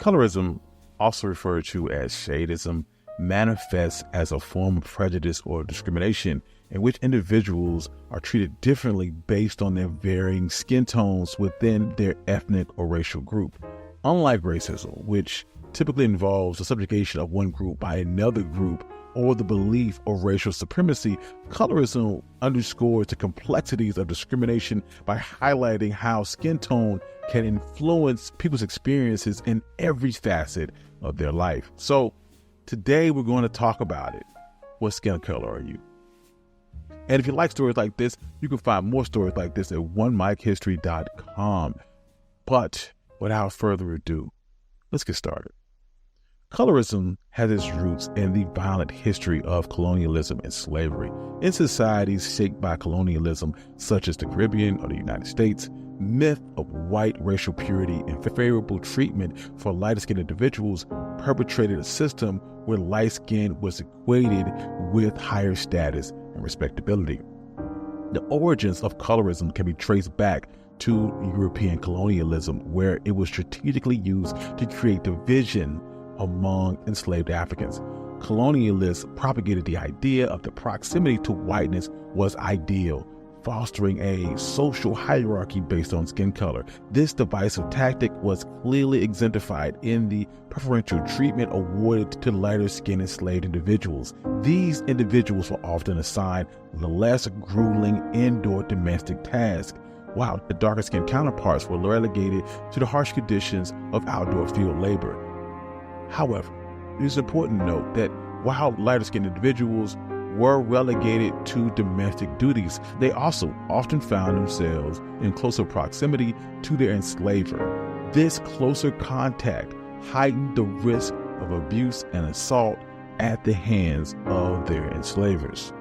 Colorism, also referred to as shadeism, manifests as a form of prejudice or discrimination in which individuals are treated differently based on their varying skin tones within their ethnic or racial group. Unlike racism, which typically involves the subjugation of one group by another group or the belief of racial supremacy, colorism underscores the complexities of discrimination by highlighting how skin tone can influence people's experiences in every facet of their life. So today we're going to talk about it. What skin color are you? And if you like stories like this, you can find more stories like this at onemichistory.com. But without further ado, let's get started. Colorism has its roots in the violent history of colonialism and slavery. In societies shaped by colonialism, such as the Caribbean or the United States, myth of white racial purity and favorable treatment for lighter-skinned individuals perpetrated a system where light skin was equated with higher status and respectability. The origins of colorism can be traced back to European colonialism, where it was strategically used to create division among enslaved Africans. Colonialists propagated the idea of the proximity to whiteness was ideal, fostering a social hierarchy based on skin color. This divisive tactic was clearly exemplified in the preferential treatment awarded to lighter-skinned enslaved individuals. These individuals were often assigned the less grueling indoor domestic tasks, while the darker-skinned counterparts were relegated to the harsh conditions of outdoor field labor. However, it is important to note that while lighter-skinned individuals were relegated to domestic duties, they also often found themselves in closer proximity to their enslaver. This closer contact heightened the risk of abuse and assault at the hands of their enslavers.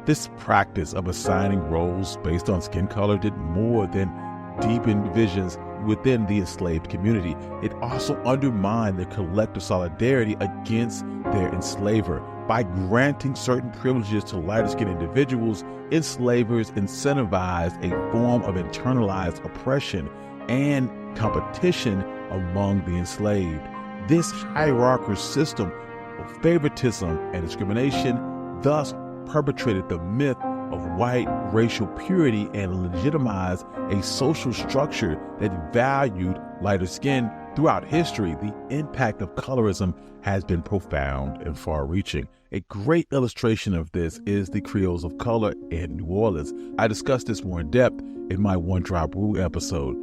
This practice of assigning roles based on skin color did more than deepen divisions within the enslaved community. It also undermined their collective solidarity against their enslaver. By granting certain privileges to lighter-skinned individuals, enslavers incentivized a form of internalized oppression and competition among the enslaved. This hierarchical system of favoritism and discrimination thus perpetrated the myth of white racial purity and legitimized a social structure that valued lighter skin. Throughout history, the impact of colorism has been profound and far-reaching. A great illustration of this is the Creoles of color in New Orleans. I discussed this more in depth in my One Drop Rule episode.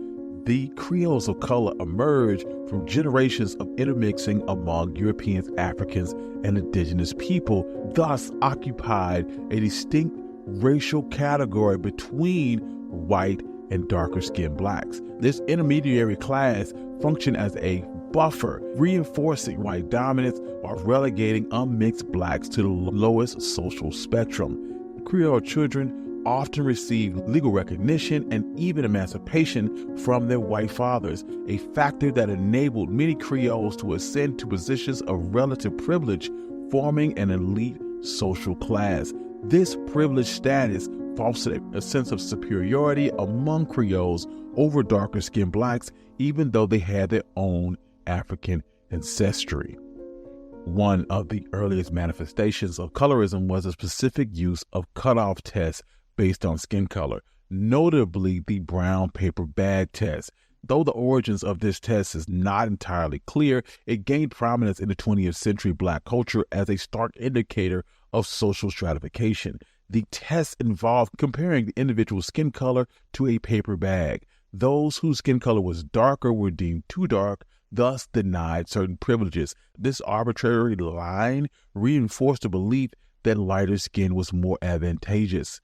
The Creoles of color emerged from generations of intermixing among Europeans, Africans, and indigenous people, thus occupied a distinct racial category between white and darker-skinned blacks. This intermediary class functioned as a buffer, reinforcing white dominance while relegating unmixed blacks to the lowest social spectrum. Creole children often received legal recognition and even emancipation from their white fathers, a factor that enabled many Creoles to ascend to positions of relative privilege, forming an elite social class. This privileged status fostered a sense of superiority among Creoles over darker-skinned blacks, even though they had their own African ancestry. One of the earliest manifestations of colorism was a specific use of cutoff tests based on skin color, notably the brown paper bag test. Though the origins of this test is not entirely clear, it gained prominence in the 20th century Black culture as a stark indicator of social stratification. The test involved comparing the individual's skin color to a paper bag. Those whose skin color was darker were deemed too dark, thus denied certain privileges. This arbitrary line reinforced the belief that lighter skin was more advantageous.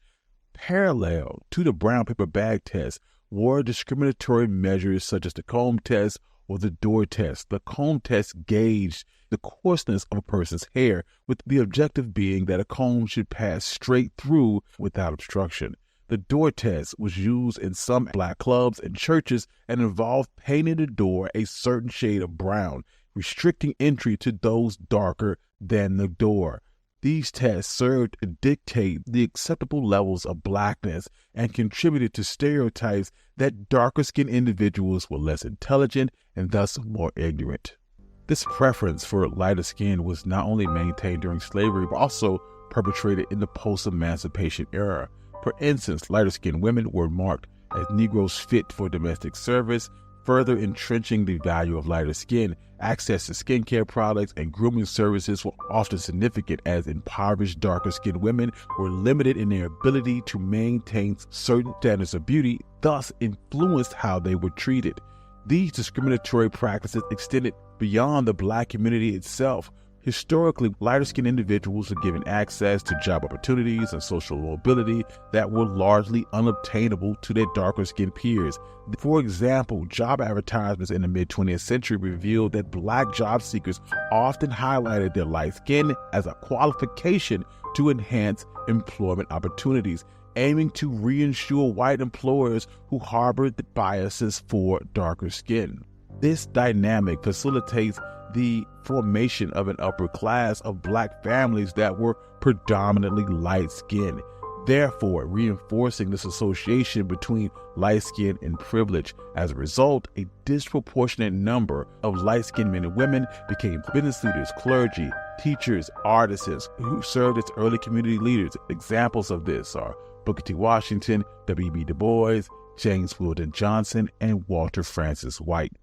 Parallel to the brown paper bag test were discriminatory measures such as the comb test or the door test. The comb test gauged the coarseness of a person's hair, with the objective being that a comb should pass straight through without obstruction. The door test was used in some Black clubs and churches and involved painting the door a certain shade of brown, restricting entry to those darker than the door. These tests served to dictate the acceptable levels of Blackness and contributed to stereotypes that darker-skinned individuals were less intelligent and thus more ignorant. This preference for lighter skin was not only maintained during slavery, but also perpetrated in the post-emancipation era. For instance, lighter-skinned women were marked as Negroes fit for domestic service, further entrenching the value of lighter skin. Access to skincare products and grooming services were often significant, as impoverished darker-skinned women were limited in their ability to maintain certain standards of beauty, thus influenced how they were treated. These discriminatory practices extended beyond the Black community itself. Historically, lighter-skinned individuals were given access to job opportunities and social mobility that were largely unobtainable to their darker-skinned peers. For example, job advertisements in the mid-20th century revealed that Black job seekers often highlighted their light skin as a qualification to enhance employment opportunities, aiming to reassure white employers who harbored the biases for darker skin. This dynamic facilitates the formation of an upper class of Black families that were predominantly light-skinned, therefore reinforcing this association between light skin and privilege. As a result, a disproportionate number of light-skinned men and women became business leaders, clergy, teachers, artisans, who served as early community leaders. Examples of this are Booker T. Washington, W.B. Du Bois, James Weldon Johnson, and Walter Francis White.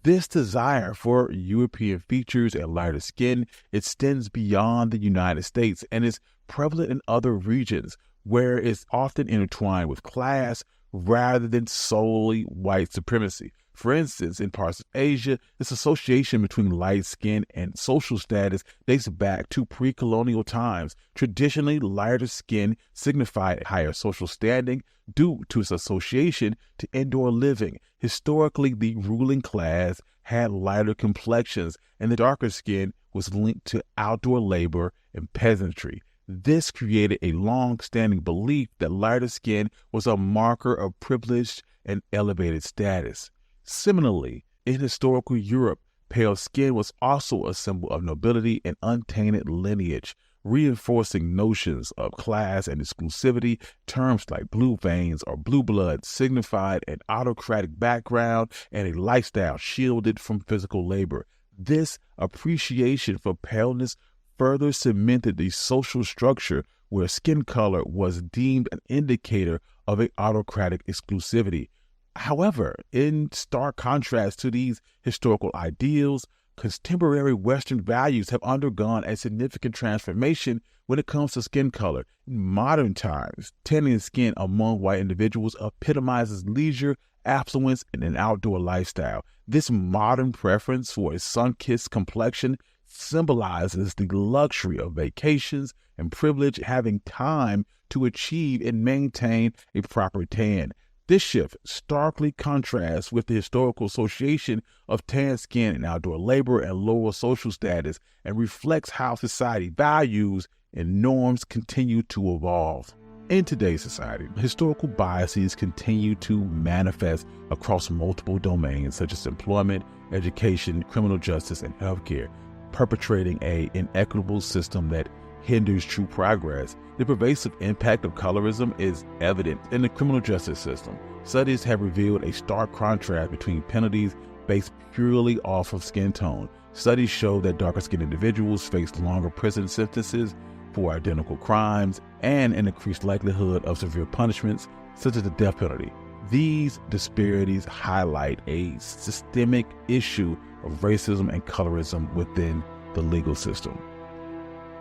This desire for European features and lighter skin extends beyond the United States and is prevalent in other regions, where it's often intertwined with class rather than solely white supremacy. For instance, in parts of Asia, this association between light skin and social status dates back to pre-colonial times. Traditionally, lighter skin signified higher social standing due to its association to indoor living. Historically, the ruling class had lighter complexions, and the darker skin was linked to outdoor labor and peasantry. This created a long-standing belief that lighter skin was a marker of privileged and elevated status. Similarly, in historical Europe, pale skin was also a symbol of nobility and untainted lineage, reinforcing notions of class and exclusivity. Terms like blue veins or blue blood signified an autocratic background and a lifestyle shielded from physical labor. This appreciation for paleness further cemented the social structure where skin color was deemed an indicator of an autocratic exclusivity. However, in stark contrast to these historical ideals, contemporary Western values have undergone a significant transformation when it comes to skin color. In modern times, tanning skin among white individuals epitomizes leisure, affluence, and an outdoor lifestyle. This modern preference for a sun-kissed complexion symbolizes the luxury of vacations and privilege, having time to achieve and maintain a proper tan. This shift starkly contrasts with the historical association of tan skin and outdoor labor and lower social status, and reflects how society values and norms continue to evolve. In today's society, historical biases continue to manifest across multiple domains such as employment, education, criminal justice, and healthcare, perpetrating an inequitable system that hinders true progress. The pervasive impact of colorism is evident in the criminal justice system. Studies have revealed a stark contrast between penalties based purely off of skin tone. Studies show that darker-skinned individuals face longer prison sentences for identical crimes and an increased likelihood of severe punishments, such as the death penalty. These disparities highlight a systemic issue of racism and colorism within the legal system.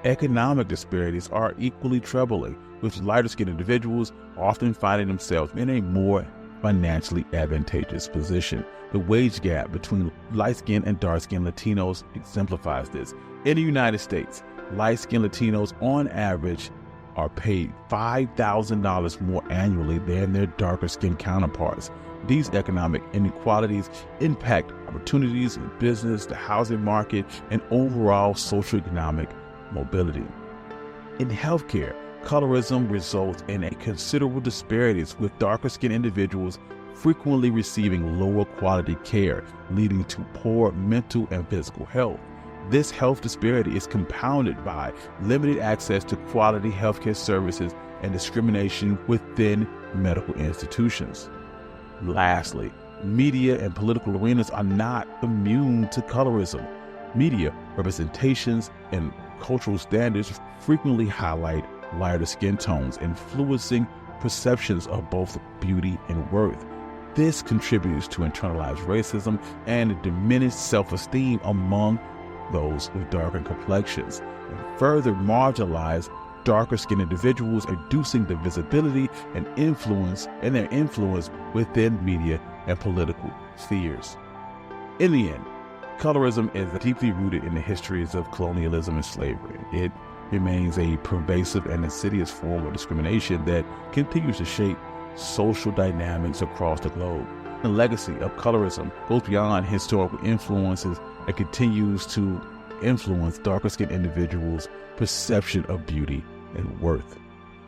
Economic disparities are equally troubling, with lighter-skinned individuals often finding themselves in a more financially advantageous position. The wage gap between light-skinned and dark-skinned Latinos exemplifies this. In the United States, light-skinned Latinos on average are paid $5,000 more annually than their darker-skinned counterparts. These economic inequalities impact opportunities in business, the housing market, and overall socioeconomic mobility. In healthcare, colorism results in a considerable disparities, with darker-skinned individuals frequently receiving lower quality care, leading to poor mental and physical health. This health disparity is compounded by limited access to quality healthcare services and discrimination within medical institutions. Lastly, media and political arenas are not immune to colorism. Media representations and cultural standards frequently highlight lighter skin tones, influencing perceptions of both beauty and worth. This contributes to internalized racism and diminished self-esteem among those with darker complexions, and further marginalize darker-skinned individuals, reducing the visibility and their influence within media and political spheres. In the end, colorism is deeply rooted in the histories of colonialism and slavery. It remains a pervasive and insidious form of discrimination that continues to shape social dynamics across the globe. The legacy of colorism goes beyond historical influences and continues to influence darker-skinned individuals' perception of beauty and worth.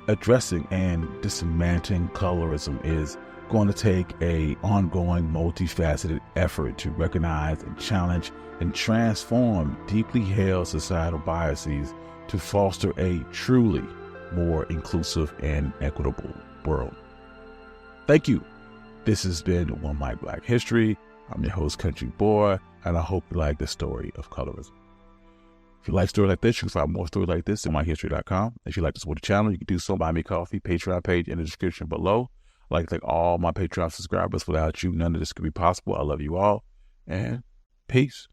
Addressing and dismantling colorism is going to take an ongoing, multifaceted effort to recognize and challenge and transform deeply held societal biases to foster a truly more inclusive and equitable world. Thank you. This has been One Mic Black History. I'm your host, Country Boy, and I hope you like the story of colorism. If you like stories like this, you can find more stories like this at myhistory.com. If you'd like to support the channel, you can do so by me coffee, Patreon page in the description below. I'd like to thank all my Patreon subscribers. Without you, none of this could be possible. I love you all, and peace.